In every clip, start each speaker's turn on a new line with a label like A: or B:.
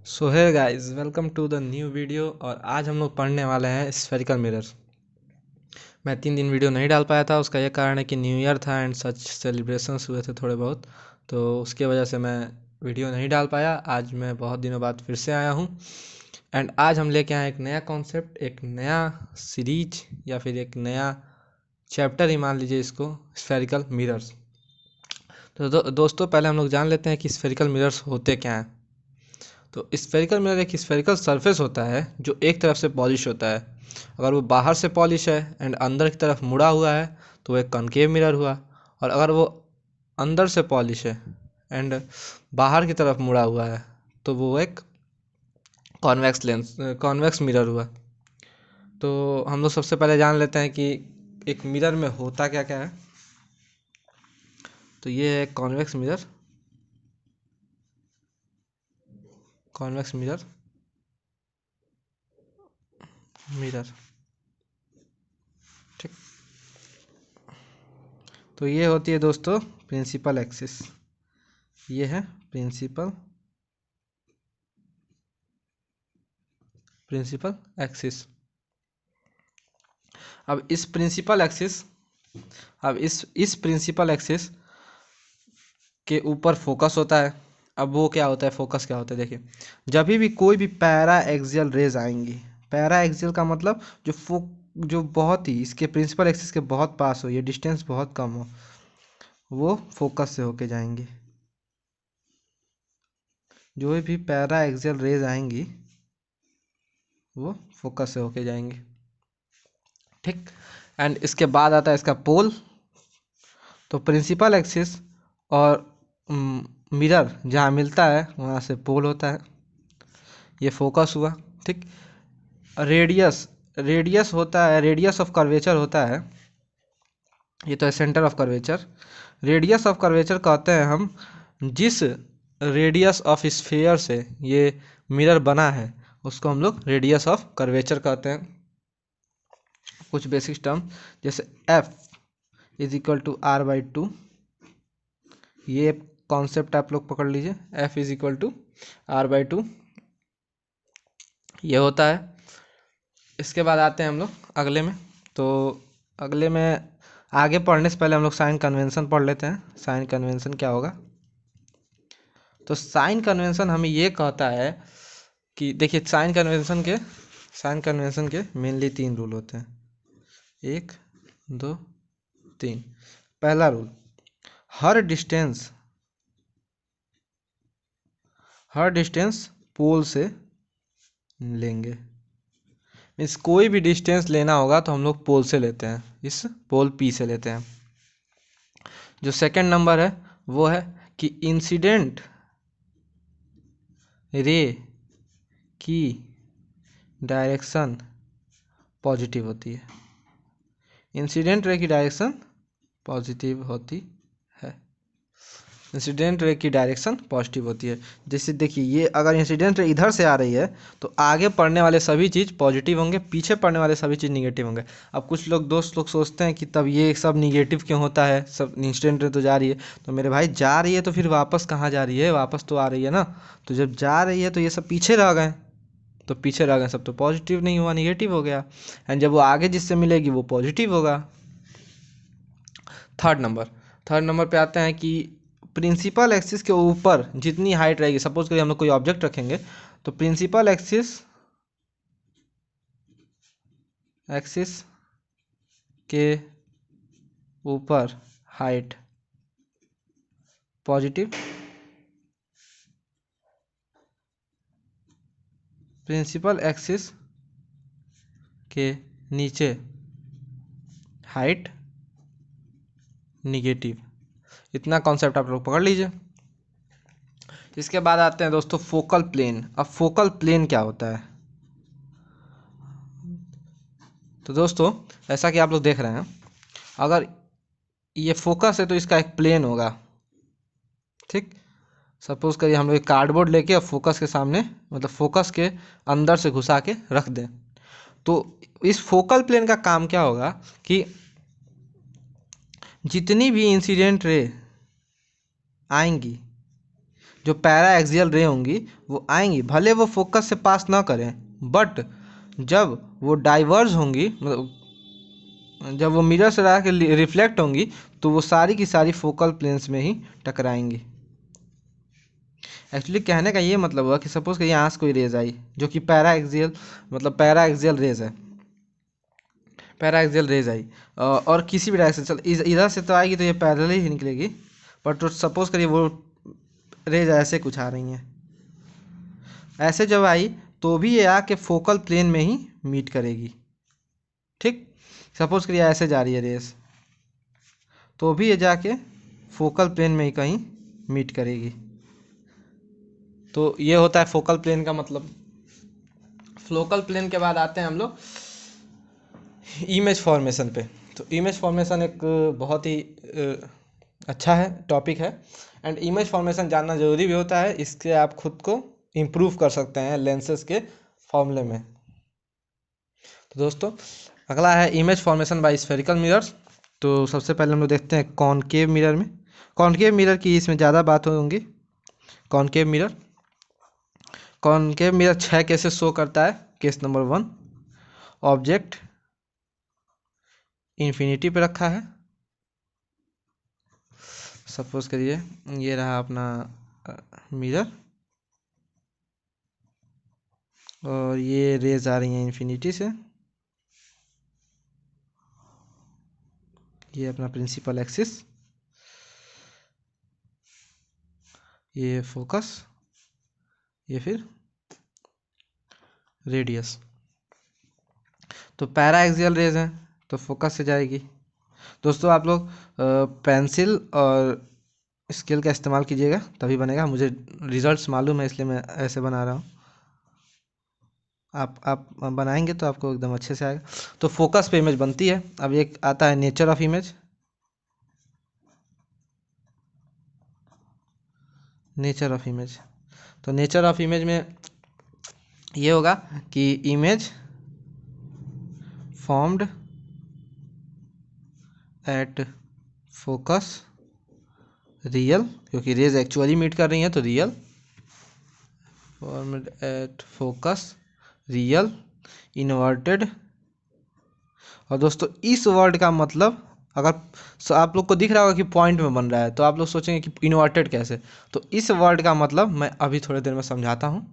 A: सो है guys, welcome to the new video. और आज हम लोग पढ़ने वाले हैं स्फेरिकल मिरर। मैं 3 दिन वीडियो नहीं डाल पाया था। उसका यह कारण है कि न्यू ईयर था एंड सच सेलिब्रेशंस हुए थे थोड़े बहुत, तो उसके वजह से मैं वीडियो नहीं डाल पाया। आज मैं बहुत दिनों बाद फिर से आया हूँ एंड आज हम लेके आए एक नया कॉन्सेप्ट, एक नया सीरीज या फिर एक नया चैप्टर ही मान लीजिए इसको, स्फेरिकल मिरर्स। तो दोस्तों, पहले हम लोग जान लेते हैं कि स्फेरिकल मिरर्स होते क्या हैं। तो स्फेरिकल मिरर एक स्फेरिकल सरफेस होता है जो एक तरफ से पॉलिश होता है। अगर वो बाहर से पॉलिश है एंड अंदर की तरफ मुड़ा हुआ है तो वो एक कॉनकेव मिरर हुआ। और अगर वो अंदर से पॉलिश है एंड बाहर की तरफ मुड़ा हुआ है तो वो एक कॉन्वेक्स मिरर हुआ। तो हम लोग सबसे पहले जान लेते हैं कि एक मिरर में होता क्या क्या है। तो ये है convex mirror. Convex mirror mirror ठीक। तो ये होती है दोस्तों प्रिंसिपल एक्सिस। ये है प्रिंसिपल प्रिंसिपल एक्सिस। अब इस प्रिंसिपल एक्सिस अब इस प्रिंसिपल एक्सिस के ऊपर फोकस होता है। अब वो क्या होता है, फोकस क्या होता है, देखिए। जब भी कोई भी पैरा एक्सियल रेज आएंगी, पैरा एक्सियल का मतलब जो बहुत ही इसके प्रिंसिपल एक्सिस के बहुत पास हो, ये डिस्टेंस बहुत कम हो, वो फोकस से होके जाएंगी। जो भी पैरा एक्सियल रेज आएंगी वो फोकस से होके जाएंगी, ठीक। एंड इसके बाद आता है इसका पोल। तो प्रिंसिपल एक्सिस और मिरर जहाँ मिलता है वहाँ से पोल होता है। ये फोकस हुआ, ठीक। रेडियस रेडियस होता है, रेडियस ऑफ कर्वेचर होता है। ये तो है centre of curvature. Radius of curvature कहते हैं हम जिस रेडियस ऑफ स्फीयर से ये मिरर बना है उसको हम लोग रेडियस ऑफ कर्वेचर कहते हैं। कुछ बेसिक टर्म जैसे F is equal to R/2, ये कॉन्सेप्ट आप लोग पकड़ लीजिए। F is equal to R/2 ये होता है। इसके बाद आते हैं हम लोग अगले में। तो अगले में आगे पढ़ने से पहले हम लोग साइन कन्वेंशन पढ़ लेते हैं। साइन कन्वेंशन क्या होगा? तो साइन कन्वेंशन हमें ये कहता है कि देखिए, साइन कन्वेंशन के मेनली 3 रूल होते हैं। 1 2 3। पहला रूल, हर डिस्टेंस पोल से लेंगे। मीन्स कोई भी डिस्टेंस लेना होगा तो हम लोग पोल से लेते हैं, इस पोल P से लेते हैं। जो सेकंड नंबर है वो है कि इंसिडेंट रे की डायरेक्शन पॉजिटिव होती है। इंसिडेंट रे की डायरेक्शन पॉजिटिव होती है। इंसिडेंट रे की डायरेक्शन पॉजिटिव होती है। जैसे देखिए, ये अगर इंसिडेंट रे इधर से आ रही है तो आगे पढ़ने वाले सभी चीज़ पॉजिटिव होंगे, पीछे पढ़ने वाले सभी चीज़ निगेटिव होंगे। अब कुछ लोग दोस्त लोग सोचते हैं कि तब ये सब निगेटिव क्यों होता है, सब इंसिडेंट रे तो जा रही है। तो मेरे भाई, जा रही है तो फिर वापस कहाँ जा रही है? वापस तो आ रही है ना। तो जब जा रही है तो ये सब पीछे रह गए, तो पीछे रह गए सब, तो पॉजिटिव नहीं हुआ, निगेटिव हो गया। एंड जब वो आगे जिससे मिलेगी वो पॉजिटिव होगा। थर्ड नंबर पे आते हैं कि प्रिंसिपल एक्सिस के ऊपर जितनी हाइट रहेगी, सपोज करिए हम लोग कोई ऑब्जेक्ट रखेंगे तो प्रिंसिपल एक्सिस के ऊपर हाइट पॉजिटिव, प्रिंसिपल एक्सिस के नीचे हाइट निगेटिव। इतना कॉन्सेप्ट आप लोग पकड़ लीजिए। इसके बाद आते हैं दोस्तों फोकल प्लेन। अब फोकल प्लेन क्या होता है? तो दोस्तों, ऐसा कि आप लोग देख रहे हैं, अगर ये फोकस है तो इसका एक प्लेन होगा, ठीक। सपोज करिए हम लोग एक कार्डबोर्ड लेके अब फोकस के सामने, मतलब फोकस के अंदर से घुसा के रख दें, तो इस फोकल प्लेन का काम क्या होगा कि जितनी भी इंसिडेंट रे आएंगी, जो पैरा एक्सियल रे होंगी वो आएंगी, भले वो फोकस से पास ना करें, बट जब वो डाइवर्ज होंगी, मतलब जब वो मिरर से आके रिफ्लेक्ट होंगी तो वो सारी की सारी फोकल प्लेन्स में ही टकराएंगी। एक्चुअली कहने का ये मतलब हुआ कि सपोज कि यहाँ से कोई रेज आई जो कि पैरा एक्सियल, मतलब पैरा एक्सियल रेज है, पैरा एक्सियल रेज आई और किसी भी डायरेक्शन चल इधर से तो आएगी तो ये पैरेलल ही निकलेगी, बट तो सपोज करिए वो रेज ऐसे कुछ आ रही हैं, ऐसे जब आई तो भी ये आके फोकल प्लेन में ही मीट करेगी। ठीक, सपोज करिए ऐसे जा रही है रेस, तो भी ये जाके फोकल प्लेन में ही कहीं मीट करेगी। तो ये होता है फोकल प्लेन का मतलब। फोकल प्लेन के बाद आते हैं हम लोग इमेज फॉर्मेशन पे। तो इमेज फॉर्मेशन एक बहुत ही अच्छा है, टॉपिक है, एंड इमेज फॉर्मेशन जानना ज़रूरी भी होता है, इससे आप खुद को इम्प्रूव कर सकते हैं लेंसेज के फॉर्मूले में। तो दोस्तों अगला है image formation by spherical mirrors. तो सबसे पहले हम लोग देखते हैं कॉनकेव मिरर में। कॉनकेव मिरर की इसमें ज़्यादा बात होंगी। Concave mirror, concave mirror 6 cases show करता है। केस नंबर 1, ऑब्जेक्ट इन्फिनिटी पे रखा है, सपोज करिए ये रहा अपना मिरर और ये रेज आ रही हैं इन्फिनिटी से, ये अपना प्रिंसिपल एक्सिस, ये फोकस, ये फिर रेडियस। तो पैरा एक्सियल रेज हैं तो फोकस से जाएगी। दोस्तों आप लोग पेंसिल और स्केल का इस्तेमाल कीजिएगा तभी बनेगा, मुझे रिजल्ट्स मालूम है इसलिए मैं ऐसे बना रहा हूँ। आप बनाएंगे तो आपको एकदम अच्छे से आएगा। तो फोकस पे इमेज बनती है। अब एक आता है nature of image. Nature of image, तो नेचर ऑफ इमेज में ये होगा कि image formed at focus real, क्योंकि रेज एक्चुअली मीट कर रही हैं तो real, formed at focus real inverted. और दोस्तों इस वर्ड का मतलब अगर आप लोग को दिख रहा होगा कि पॉइंट में बन रहा है तो आप लोग सोचेंगे कि इन्वर्टेड कैसे, तो इस वर्ड का मतलब मैं अभी थोड़ी देर में समझाता हूँ,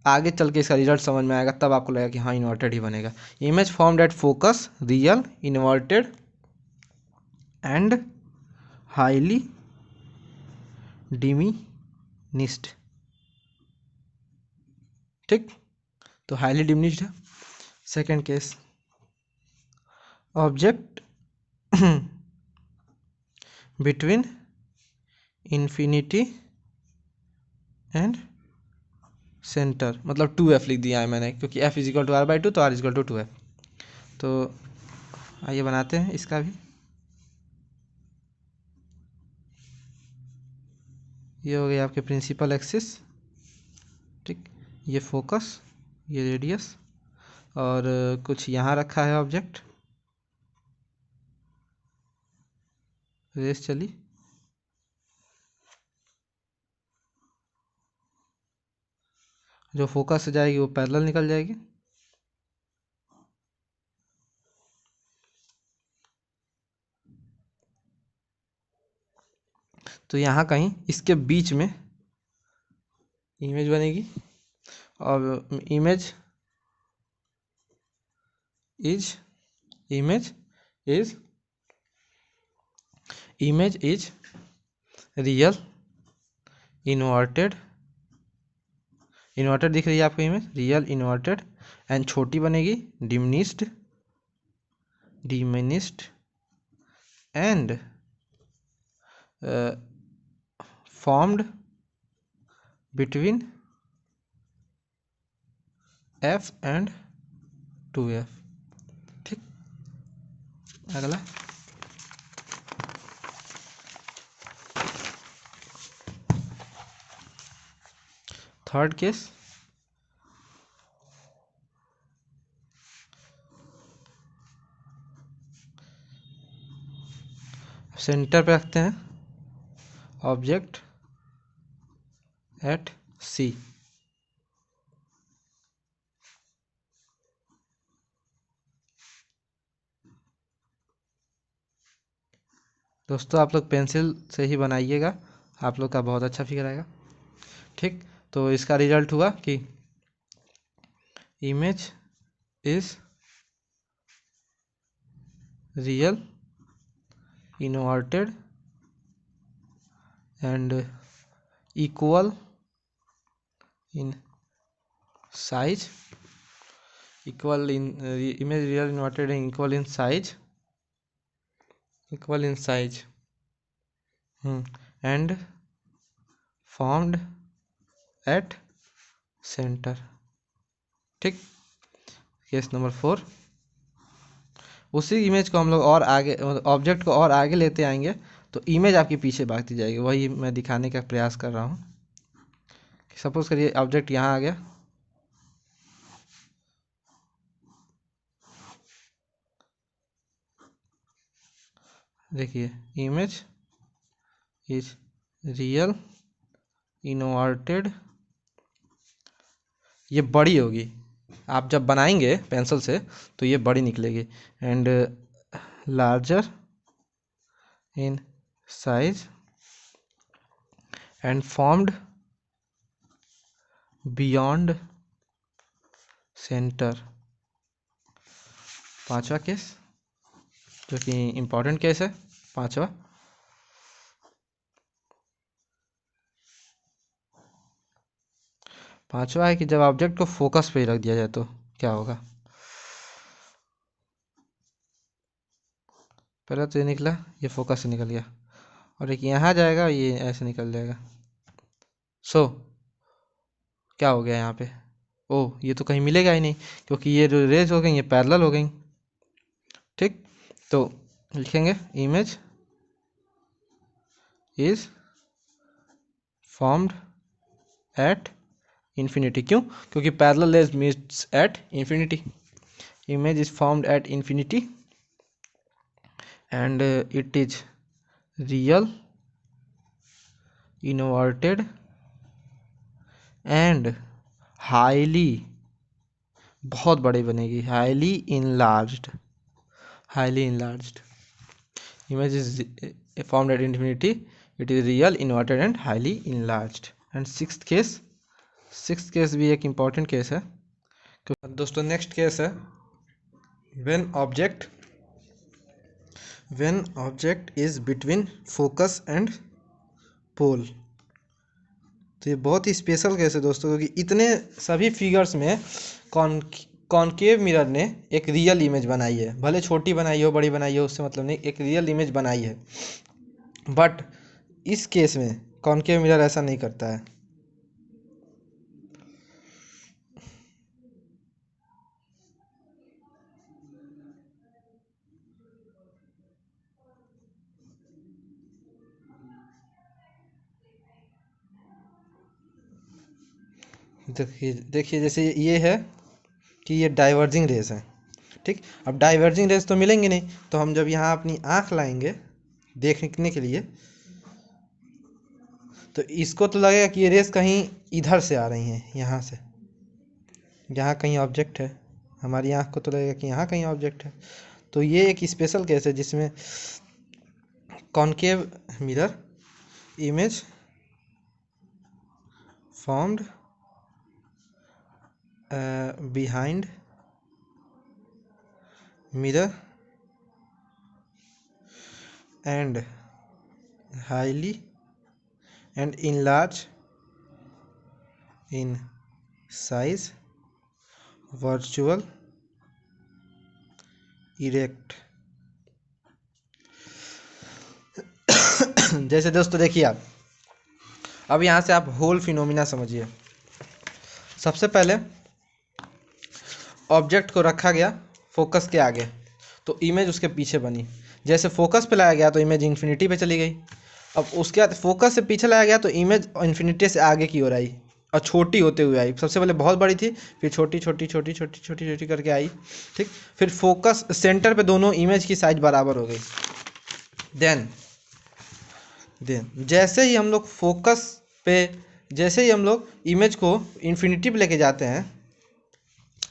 A: आगे चल के इसका रिजल्ट समझ में आएगा तब आपको लगेगा कि हाँ इन्वर्टेड ही बनेगा। Image formed at focus real inverted and highly diminished. ठीक, तो हाईली डिमिनिस्ड है। Second case, object between infinity and centre, मतलब 2f लिख दिया है मैंने क्योंकि f इजिकल टू r/2 तो r इजिकल टू 2 है। तो आइए बनाते हैं इसका भी। ये हो गया आपके प्रिंसिपल एक्सिस, ठीक, ये फोकस, ये रेडियस, और कुछ यहाँ रखा है ऑब्जेक्ट, रेस चली, जो फोकस से जाएगी वो पैरेलल निकल जाएगी। तो यहाँ कहीं इसके बीच में इमेज बनेगी और image is real inverted, inverted दिख रही है आपको इमेज, रियल इन्वर्टेड, एंड छोटी बनेगी diminished and formed between f and 2f। ठीक, अगला थर्ड केस, सेंटर पे रखते हैं ऑब्जेक्ट एट सी। दोस्तों आप लोग पेंसिल से ही बनाइएगा, आप लोग का बहुत अच्छा फिगर आएगा। ठीक, तो इसका रिजल्ट हुआ कि image is real, inverted and equal in size, equal in image real inverted and equal in size, equal in size and formed at centre. ठीक, केस नंबर 4। उसी इमेज को हम लोग और आगे, ऑब्जेक्ट को और आगे लेते आएंगे तो इमेज आपकी पीछे भागती जाएगी। वही मैं दिखाने का प्रयास कर रहा हूँ। सपोज करिए ऑब्जेक्ट यहाँ आ गया, देखिए इमेज इज रियल इनवर्टेड, ये बड़ी होगी, आप जब बनाएंगे पेंसिल से तो ये बड़ी निकलेगी, and larger in size and formed beyond centre. पांचवा केस जो कि इम्पोर्टेंट केस है, पांचवा, पांचवा है कि जब ऑब्जेक्ट को फोकस पे रख दिया जाए तो क्या होगा। पहले तो ये निकला, ये फोकस से निकल गया, और एक यहाँ जाएगा, ये ऐसे निकल जाएगा। सो क्या हो गया यहाँ पे, ओ ये तो कहीं मिलेगा ही नहीं, क्योंकि ये जो रेज हो गई ये पैरेलल हो गई। ठीक, तो लिखेंगे image is formed at infinity. क्यों? क्योंकि parallel rays meets at infinity. Image is formed at infinity and it is real inverted and highly, बहुत बड़ी बनेगी, highly enlarged, highly enlarged. Image is formed at infinity, it is real inverted and highly enlarged. And sixth case भी एक important case है। दोस्तों next case है when object is between focus and pole. तो ये बहुत ही स्पेशल केस है दोस्तों, क्योंकि इतने सभी फिगर्स में कॉनकेव मिरर ने एक रियल इमेज बनाई है, भले छोटी बनाई हो बड़ी बनाई हो उससे मतलब नहीं, एक रियल इमेज बनाई है। बट इस केस में कॉनकेव मिरर ऐसा नहीं करता है। देखिए जैसे ये है कि ये डाइवर्जिंग रेस है। ठीक, अब डाइवर्जिंग रेस तो मिलेंगे नहीं, तो हम जब यहाँ अपनी आँख लाएंगे देखने के लिए तो इसको तो लगेगा कि ये रेस कहीं इधर से आ रही हैं, यहाँ से, यहाँ कहीं ऑब्जेक्ट है, हमारी आँख को तो लगेगा कि यहाँ कहीं ऑब्जेक्ट है। तो ये एक स्पेशल केस है जिसमें concave mirror image formed behind mirror and highly and enlarged in size, virtual erect। जैसे दोस्तों देखिए आप अब यहाँ से आप होल फिनोमिना समझिए। सबसे पहले ऑब्जेक्ट को रखा गया फोकस के आगे तो इमेज उसके पीछे बनी, जैसे फोकस पे लाया गया तो इमेज इन्फिनिटी पे चली गई। अब उसके बाद फोकस से पीछे लाया गया तो इमेज इन्फिनिटी से आगे की ओर आई और छोटी होते हुए आई। सबसे पहले बहुत बड़ी थी, फिर छोटी छोटी छोटी छोटी छोटी छोटी करके आई। ठीक, फिर फोकस सेंटर पे दोनों इमेज की साइज बराबर हो गई। देन जैसे ही हम लोग फोकस पे जैसे ही हम लोग इमेज को इन्फिनिटी पे लेके जाते हैं,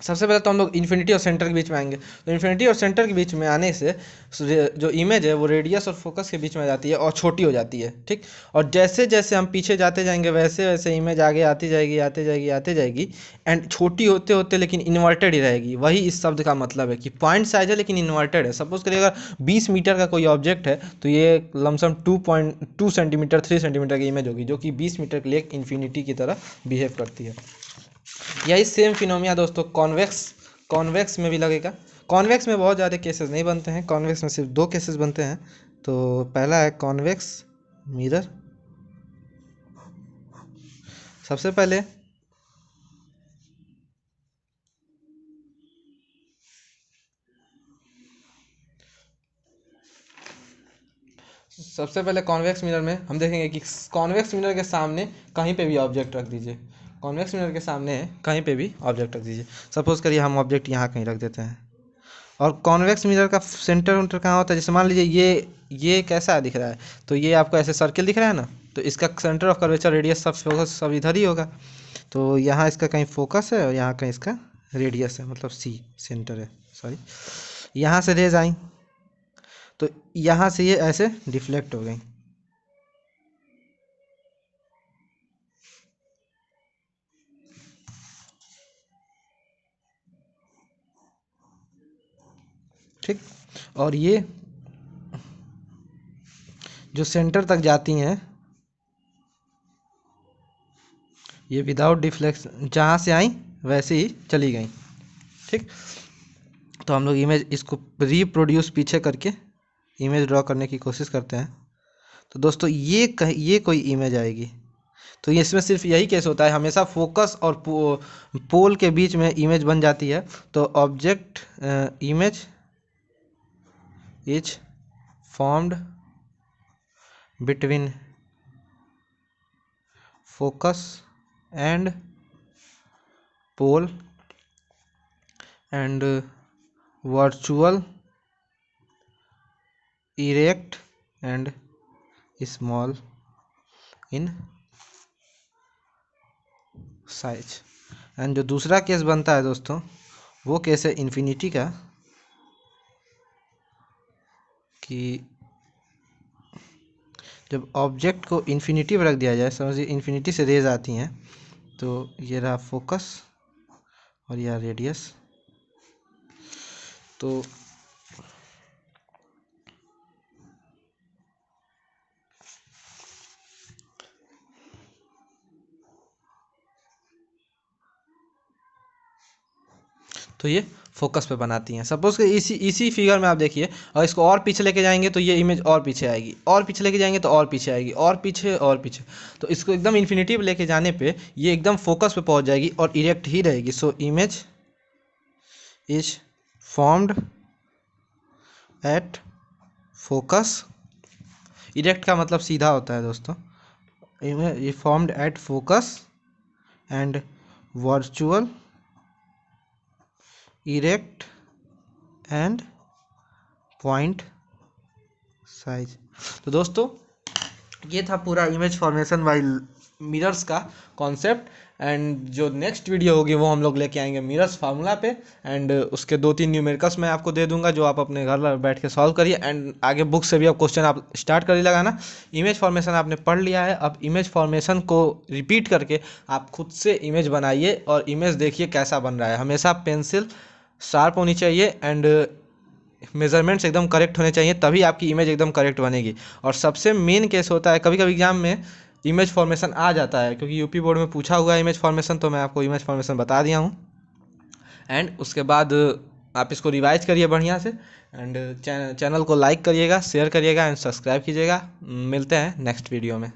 A: सबसे पहले तो हम लोग इन्फिनिटी और सेंटर के बीच में आएंगे। तो इन्फिनिटी और सेंटर के बीच में आने से जो इमेज है वो रेडियस और फोकस के बीच में आ जाती है और छोटी हो जाती है, ठीक। और जैसे जैसे हम पीछे जाते जाएंगे वैसे वैसे इमेज आगे आती जाएगी आती जाएगी आती जाएगी, एंड छोटी होते होते लेकिन इन्वर्टेड ही रहेगी। वही इस शब्द का मतलब है कि पॉइंट साइज है लेकिन इन्वर्टेड है। सपोज करिए अगर 20 मीटर का कोई ऑब्जेक्ट है तो ये लमसम 2.2 सेंटीमीटर 3 सेंटीमीटर की इमेज होगी, जो कि 20 मीटर के लिए इन्फिनिटी की तरह बिहेव करती है। यही सेम फिनोमिना दोस्तों कॉन्वेक्स में भी लगेगा। कॉन्वेक्स में बहुत ज़्यादा केसेस नहीं बनते हैं, कॉन्वेक्स में सिर्फ 2 केसेस बनते हैं। तो पहला है कॉन्वेक्स मिरर। सबसे पहले कॉन्वेक्स मिरर में हम देखेंगे कि कॉन्वेक्स मिरर के सामने कहीं पे भी ऑब्जेक्ट रख दीजिए। कॉन्वेक्स मिरर के सामने कहीं पे भी ऑब्जेक्ट रख दीजिए। सपोज करिए हम ऑब्जेक्ट यहाँ कहीं रख देते हैं, और कॉन्वेक्स मिरर का सेंटर कहाँ होता है। जैसे मान लीजिए ये कैसा दिख रहा है, तो ये आपको ऐसे सर्किल दिख रहा है ना, तो इसका सेंटर ऑफ कर्वेचर रेडियस सब फोकस सब इधर ही होगा। तो यहाँ इसका कहीं फोकस है और यहाँ कहीं इसका रेडियस है, मतलब सी सेंटर है, सॉरी। यहाँ से रेज आई तो यहाँ से ये ऐसे डिफ्लेक्ट हो गई, ठीक। और ये जो सेंटर तक जाती हैं ये विदाउट डिफ्लेक्शन जहाँ से आई वैसे ही चली गई, ठीक। तो हम लोग इमेज इसको रिप्रोड्यूस पीछे करके इमेज ड्रॉ करने की कोशिश करते हैं। तो दोस्तों ये कोई इमेज आएगी, तो ये इसमें सिर्फ यही केस होता है, हमेशा फोकस और पोल के बीच में इमेज बन जाती है। तो object image is formed between focus and pole and virtual erect and small in size. And जो दूसरा केस बनता है दोस्तों, वो केस है इन्फिनिटी का, कि जब ऑब्जेक्ट को इन्फिनिटी पर रख दिया जाए, समझिए इन्फिनिटी से रेज आती हैं, तो ये रहा फोकस और यह रेडियस। तो ये फोकस पे बनाती हैं। सपोज कि इसी फिगर में आप देखिए, और इसको और पीछे लेके जाएंगे तो ये इमेज और पीछे आएगी, और पीछे लेके जाएंगे तो और पीछे आएगी, और पीछे और पीछे। तो इसको एकदम इन्फिनिटी पे लेके जाने पे ये एकदम फोकस पे पहुंच जाएगी और इरेक्ट ही रहेगी। So image is formed at focus. Erect का मतलब सीधा होता है दोस्तों। Image formed at focus and virtual erect and point size. तो दोस्तों ये था पूरा इमेज फॉर्मेशन बाय मिरर्स का कॉन्सेप्ट। एंड जो नेक्स्ट वीडियो होगी वो हम लोग लेके आएंगे मिरर्स फार्मूला पे, एंड उसके 2-3 न्यूमेरिकल्स मैं आपको दे दूंगा जो आप अपने घर बैठ के सॉल्व करिए। एंड आगे बुक से भी आप क्वेश्चन आप स्टार्ट करिए लगाना। इमेज फॉर्मेशन आपने पढ़ लिया है, अब इमेज फॉर्मेशन को रिपीट करके आप खुद से इमेज बनाइए और इमेज देखिए कैसा बन रहा है। हमेशा पेंसिल शार्प होनी चाहिए एंड मेजरमेंट्स एकदम करेक्ट होने चाहिए, तभी आपकी इमेज एकदम करेक्ट बनेगी। और सबसे मेन केस होता है, कभी कभी एग्जाम में इमेज फॉर्मेशन आ जाता है, क्योंकि यूपी बोर्ड में पूछा हुआ है इमेज फॉर्मेशन, तो मैं आपको इमेज फॉर्मेशन बता दिया हूँ। एंड उसके बाद आप इसको रिवाइज करिए बढ़िया से, एंड चैनल को लाइक करिएगा, शेयर करिएगा एंड सब्सक्राइब कीजिएगा। मिलते हैं नेक्स्ट वीडियो में।